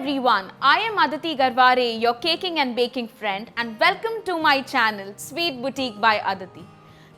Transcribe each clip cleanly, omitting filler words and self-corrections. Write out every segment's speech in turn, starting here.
everyone, I am Aditi Garware, your caking and baking friend, and welcome to my channel Sweet Boutique by Aditi.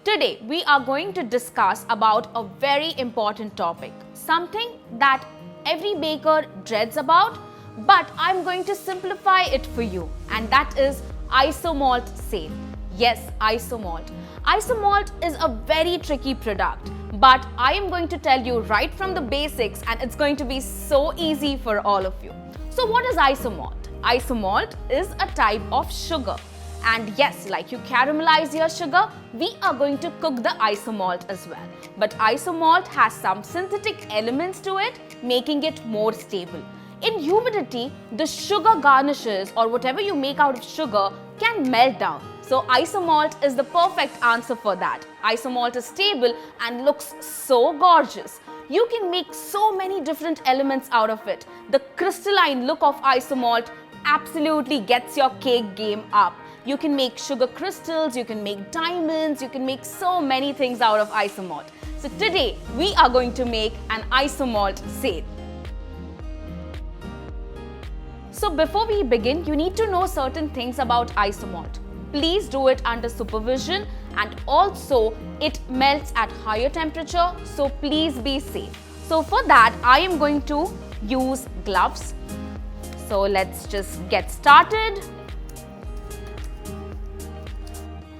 Today we are going to discuss about a very important topic, something that every baker dreads about, but I'm going to simplify it for you, and that is isomalt sale. Yes, isomalt. Isomalt is a very tricky product, but I am going to tell you right from the basics, and it's going to be so easy for all of you. So what is isomalt? Isomalt is a type of sugar. And yes, like you caramelize your sugar, we are going to cook the isomalt as well. But isomalt has some synthetic elements to it, making it more stable. In humidity, the sugar garnishes or whatever you make out of sugar can melt down. So isomalt is the perfect answer for that. Isomalt is stable and looks so gorgeous. You can make so many different elements out of it. The crystalline look of isomalt absolutely gets your cake game up. You can make sugar crystals, you can make diamonds, you can make so many things out of isomalt. So today we are going to make an isomalt sale. So before we begin, you need to know certain things about isomalt. Please do it under supervision, and also it melts at higher temperature, so please be safe. So for that I am going to use gloves. So let's just get started.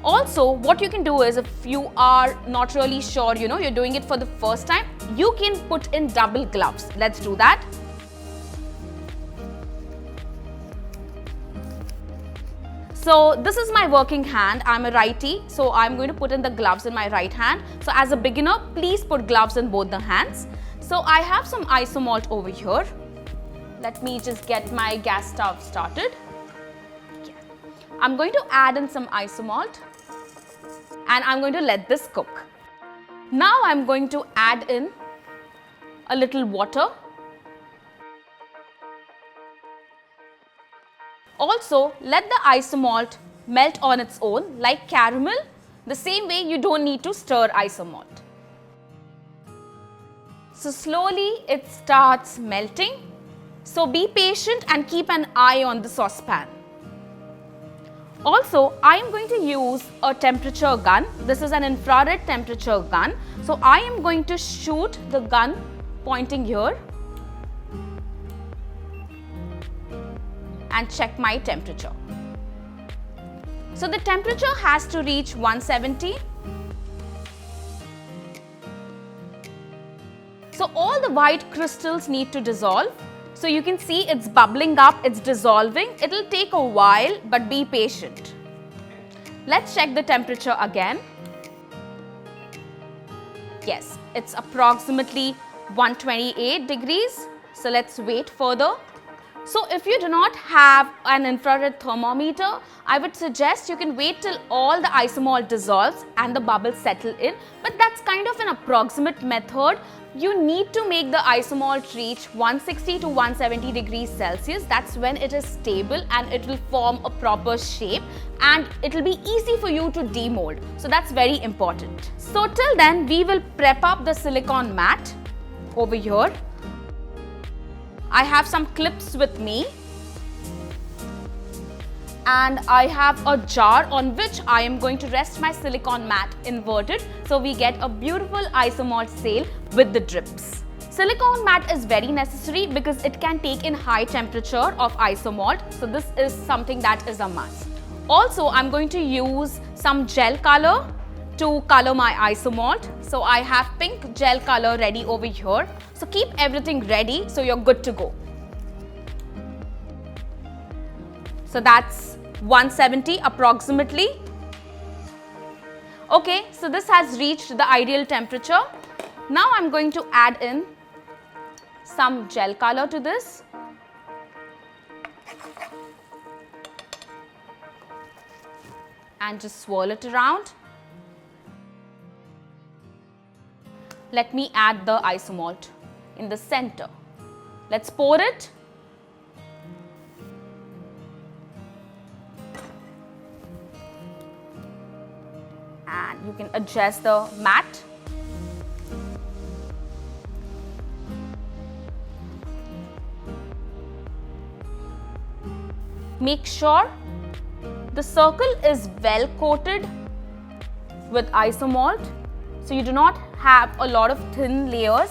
Also, what you can do is, if you are not really sure, you're doing it for the first time, you can put in double gloves. Let's do that. So this is my working hand. I'm a righty, so I'm going to put in the gloves in my right hand. So as a beginner, please put gloves in both the hands. So I have some isomalt over here. Let me just get my gas stove started. I'm going to add in some isomalt and I'm going to let this cook. Now I'm going to add in a little water. Also, let the isomalt melt on its own like caramel. The same way, you don't need to stir isomalt. So slowly it starts melting. So be patient and keep an eye on the saucepan. Also, I am going to use a temperature gun. This is an infrared temperature gun. So I am going to shoot the gun pointing here and check my temperature. So the temperature has to reach 170. So all the white crystals need to dissolve. So you can see it's bubbling up, it's dissolving. It'll take a while, but be patient. Let's check the temperature again. Yes, it's approximately 128 degrees. So let's wait further. So if you do not have an infrared thermometer, I would suggest you can wait till all the isomalt dissolves and the bubbles settle in. But that's kind of an approximate method. You need to make the isomalt reach 160 to 170 degrees Celsius. That's when it is stable and it will form a proper shape and it will be easy for you to demold. So that's very important. So till then, we will prep up the silicone mat over here. I have some clips with me and I have a jar on which I am going to rest my silicone mat inverted, so we get a beautiful isomalt sail with the drips. Silicone mat is very necessary because it can take in high temperature of isomalt, so this is something that is a must. Also, I'm going to use some gel color to color my isomalt. So I have pink gel color ready over here. So keep everything ready so you're good to go. So that's 170 approximately. Okay, so this has reached the ideal temperature. Now I'm going to add in some gel color to this. And just swirl it around. Let me add the isomalt in the center. Let's pour it. And you can adjust the mat. make sure the circle is well coated with isomalt, so you do not have a lot of thin layers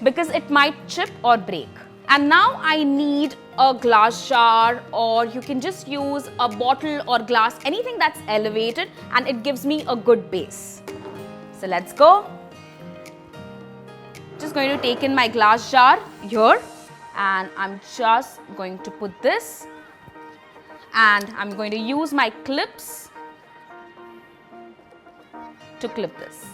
because it might chip or break. And now I need a glass jar, or you can just use a bottle or glass, anything that's elevated, and it gives me a good base. So let's go. Just going to take in my glass jar here, and I'm just going to put this, and I'm going to use my clips to clip this.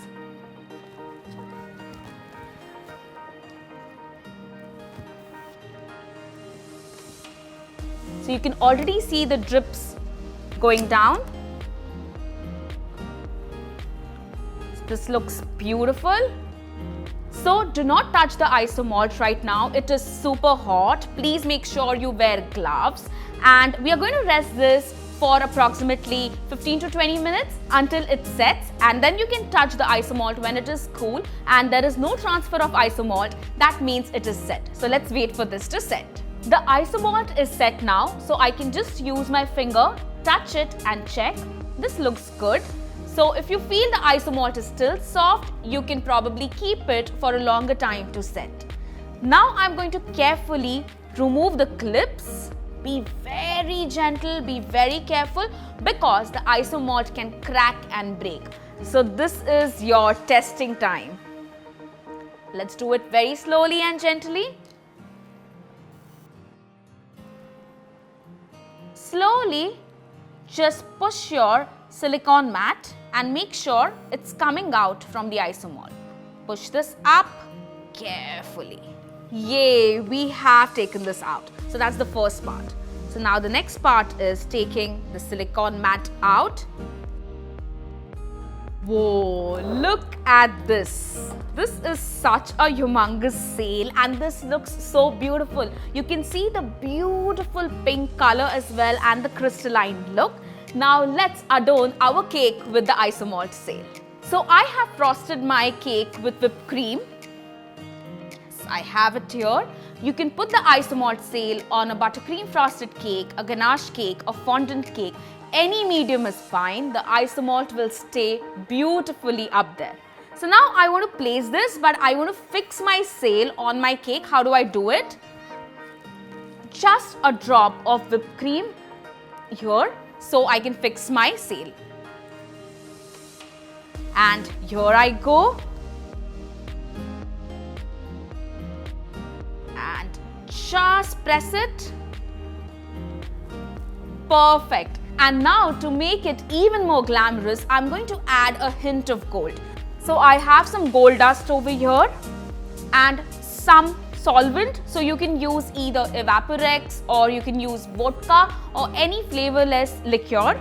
So you can already see the drips going down. So this looks beautiful. So do not touch the isomalt right now. It is super hot. Please make sure you wear gloves. And we are going to rest this for approximately 15 to 20 minutes until it sets, and then you can touch the isomalt when it is cool and there is no transfer of isomalt. That means it is set. So let's wait for this to set. The isomalt is set now, so I can just use my finger, touch it and check. This looks good. So if you feel the isomalt is still soft, you can probably keep it for a longer time to set. Now I'm going to carefully remove the clips. Be very gentle, be very careful, because the isomalt can crack and break. So this is your testing time. Let's do it very slowly and gently. Slowly, just push your silicone mat and make sure it's coming out from the isomalt. Push this up carefully. Yay, we have taken this out. So that's the first part. So now the next part is taking the silicone mat out. Whoa, look at this. This is such a humongous sail, and this looks so beautiful. You can see the beautiful pink color as well and the crystalline look. Now let's adorn our cake with the isomalt sail. So I have frosted my cake with whipped cream. I have it here. You can put the isomalt sail on a buttercream frosted cake, a ganache cake, a fondant cake. Any medium is fine. The isomalt will stay beautifully up there. So now I want to place this, but I want to fix my sail on my cake. How do I do it? Just a drop of whipped cream here, so I can fix my sail. And here I go. And just press it. Perfect. And now to make it even more glamorous, I'm going to add a hint of gold. So I have some gold dust over here and some solvent. So you can use either Evaporex or you can use vodka or any flavorless liqueur.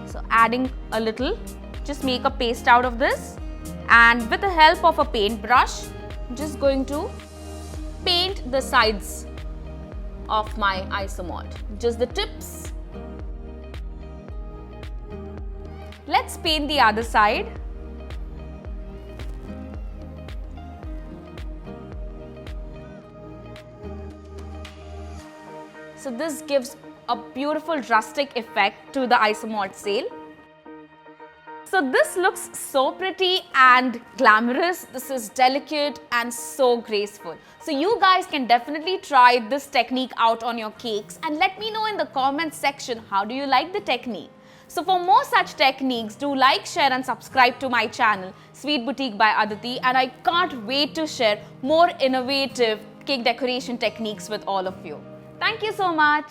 So adding a little, just make a paste out of this. And with the help of a paintbrush, I'm just going to paint the sides of my isomalt, just the tips. Let's paint the other side. So this gives a beautiful rustic effect to the isomalt sail. So this looks so pretty and glamorous. This is delicate and so graceful. So you guys can definitely try this technique out on your cakes and let me know in the comments section, how do you like the technique? So for more such techniques, do like, share and subscribe to my channel, Sweet Boutique by Aditi, and I can't wait to share more innovative cake decoration techniques with all of you. Thank you so much.